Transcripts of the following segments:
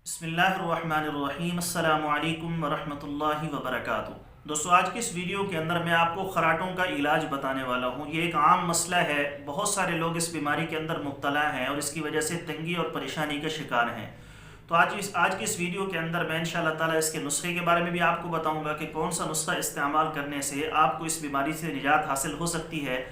بسم اللہ الرحمن الرحیم، السلام علیکم ورحمۃ اللہ وبرکاتہ۔ دوستو، آج کی اس ویڈیو کے اندر میں آپ کو خراٹوں کا علاج بتانے والا ہوں۔ یہ ایک عام مسئلہ ہے، بہت سارے لوگ اس بیماری کے اندر مبتلا ہیں اور اس کی وجہ سے تنگی اور پریشانی کا شکار ہیں۔ تو آج کی اس ویڈیو کے اندر میں انشاءاللہ تعالیٰ اس کے نسخے کے بارے میں بھی آپ کو بتاؤں گا کہ کون سا نسخہ استعمال کرنے سے آپ کو اس بیماری سے نجات حاصل ہو سکتی ہے۔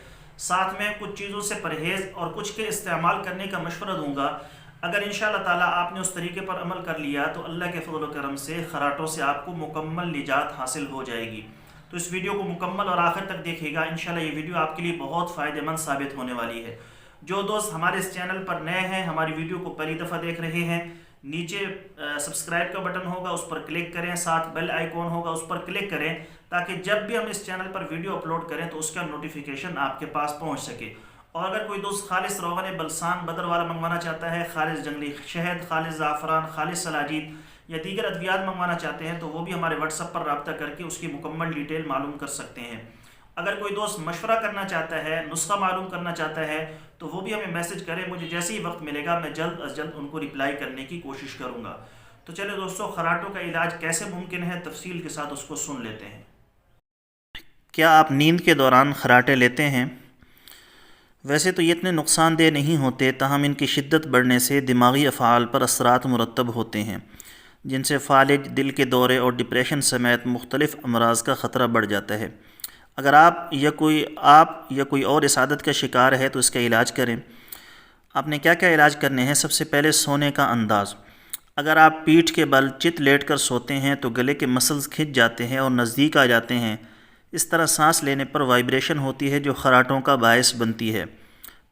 ساتھ میں کچھ چیزوں سے پرہیز اور کچھ کے استعمال کرنے کا مشورہ دوں گا۔ اگر انشاءاللہ تعالیٰ آپ نے اس طریقے پر عمل کر لیا تو اللہ کے فضل و کرم سے خراٹوں سے آپ کو مکمل نجات حاصل ہو جائے گی۔ تو اس ویڈیو کو مکمل اور آخر تک دیکھیے گا، انشاءاللہ یہ ویڈیو آپ کے لیے بہت فائدہ مند ثابت ہونے والی ہے۔ جو دوست ہمارے اس چینل پر نئے ہیں، ہماری ویڈیو کو پہلی دفعہ دیکھ رہے ہیں، نیچے سبسکرائب کا بٹن ہوگا، اس پر کلک کریں، ساتھ بیل آئیکن ہوگا، اس پر کلک کریں تاکہ جب بھی ہم اس چینل پر ویڈیو اپلوڈ کریں تو اس کا نوٹیفیکیشن آپ کے پاس پہنچ سکے۔ اور اگر کوئی دوست خالص روغن بلسان بدر والا منگوانا چاہتا ہے، خالص جنگلی شہد، خالص زعفران، خالص سلاجید یا دیگر ادویات منگوانا چاہتے ہیں تو وہ بھی ہمارے واٹس ایپ پر رابطہ کر کے اس کی مکمل ڈیٹیل معلوم کر سکتے ہیں۔ اگر کوئی دوست مشورہ کرنا چاہتا ہے، نسخہ معلوم کرنا چاہتا ہے تو وہ بھی ہمیں میسج کرے، مجھے جیسے ہی وقت ملے گا میں جلد از جلد ان کو رپلائی کرنے کی کوشش کروں گا۔ تو چلے دوستو، خراٹوں کا علاج کیسے ممکن ہے تفصیل کے ساتھ اس کو سن لیتے ہیں۔ کیا آپ نیند کے دوران خراٹے لیتے ہیں؟ ویسے تو یہ اتنے نقصان دہ نہیں ہوتے، تاہم ان کی شدت بڑھنے سے دماغی افعال پر اثرات مرتب ہوتے ہیں، جن سے فالج، دل کے دورے اور ڈپریشن سمیت مختلف امراض کا خطرہ بڑھ جاتا ہے۔ اگر آپ یا کوئی اور اس عادت کا شکار ہے تو اس کا علاج کریں۔ آپ نے کیا کیا علاج کرنے ہیں؟ سب سے پہلے سونے کا انداز۔ اگر آپ پیٹھ کے بل چت لیٹ کر سوتے ہیں تو گلے کے مسلز کھنچ جاتے ہیں اور نزدیک آ جاتے ہیں۔ اس طرح سانس لینے پر وائبریشن ہوتی ہے جو خراٹوں کا باعث بنتی ہے۔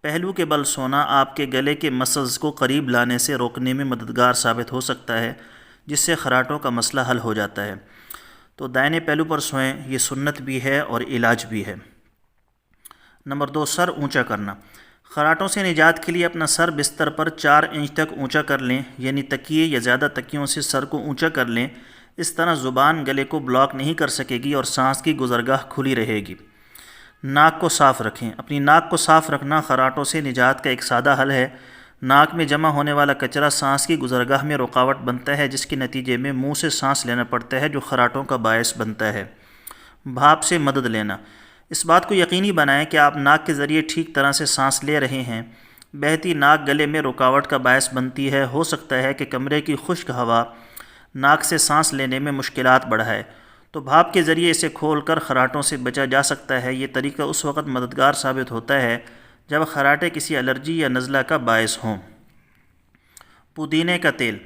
پہلو کے بل سونا آپ کے گلے کے مسلز کو قریب لانے سے روکنے میں مددگار ثابت ہو سکتا ہے، جس سے خراٹوں کا مسئلہ حل ہو جاتا ہے۔ تو دائیں پہلو پر سوئیں، یہ سنت بھی ہے اور علاج بھی ہے۔ نمبر 2، سر اونچا کرنا۔ خراٹوں سے نجات کے لیے اپنا سر بستر پر 4 انچ تک اونچا کر لیں، یعنی تکیے یا زیادہ تکیوں سے سر کو اونچا کر لیں۔ اس طرح زبان گلے کو بلاک نہیں کر سکے گی اور سانس کی گزرگاہ کھلی رہے گی۔ ناک کو صاف رکھیں۔ اپنی ناک کو صاف رکھنا خراٹوں سے نجات کا ایک سادہ حل ہے۔ ناک میں جمع ہونے والا کچرا سانس کی گزرگاہ میں رکاوٹ بنتا ہے، جس کے نتیجے میں منہ سے سانس لینا پڑتا ہے جو خراٹوں کا باعث بنتا ہے۔ بھاپ سے مدد لینا۔ اس بات کو یقینی بنائیں کہ آپ ناک کے ذریعے ٹھیک طرح سے سانس لے رہے ہیں۔ بہتی ناک گلے میں رکاوٹ کا باعث بنتی ہے۔ ہو سکتا ہے کہ کمرے کی خشک ہوا ناک سے سانس لینے میں مشکلات بڑھائے، تو بھاپ کے ذریعے اسے کھول کر خراٹوں سے بچا جا سکتا ہے۔ یہ طریقہ اس وقت مددگار ثابت ہوتا ہے جب خراٹے کسی الرجی یا نزلہ کا باعث ہوں۔ پودینے کا تیل۔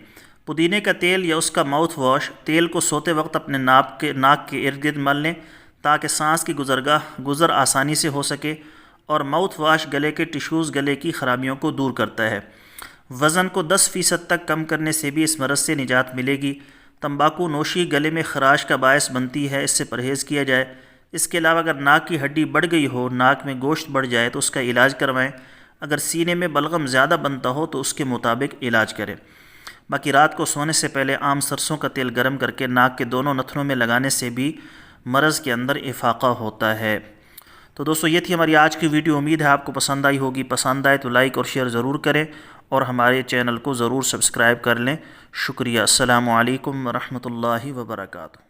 پودینے کا تیل یا اس کا ماؤتھ واش، تیل کو سوتے وقت اپنے ناک کے ارد گرد مل لیں تاکہ سانس کی گزر آسانی سے ہو سکے، اور ماؤتھ واش گلے کے ٹشوز، گلے کی خرابیوں کو دور کرتا ہے۔ وزن کو 10% تک کم کرنے سے بھی اس مرض سے نجات ملے گی۔ تمباکو نوشی گلے میں خراش کا باعث بنتی ہے، اس سے پرہیز کیا جائے۔ اس کے علاوہ اگر ناک کی ہڈی بڑھ گئی ہو، ناک میں گوشت بڑھ جائے تو اس کا علاج کروائیں۔ اگر سینے میں بلغم زیادہ بنتا ہو تو اس کے مطابق علاج کریں۔ باقی رات کو سونے سے پہلے عام سرسوں کا تیل گرم کر کے ناک کے دونوں نتھنوں میں لگانے سے بھی مرض کے اندر افاقہ ہوتا ہے۔ تو دوستو، یہ تھی ہماری آج کی ویڈیو۔ امید ہے آپ کو پسند آئی ہوگی۔ پسند آئے تو لائک اور شیئر ضرور کریں اور ہمارے چینل کو ضرور سبسکرائب کر لیں۔ شکریہ۔ السلام علیکم ورحمۃ اللہ وبرکاتہ۔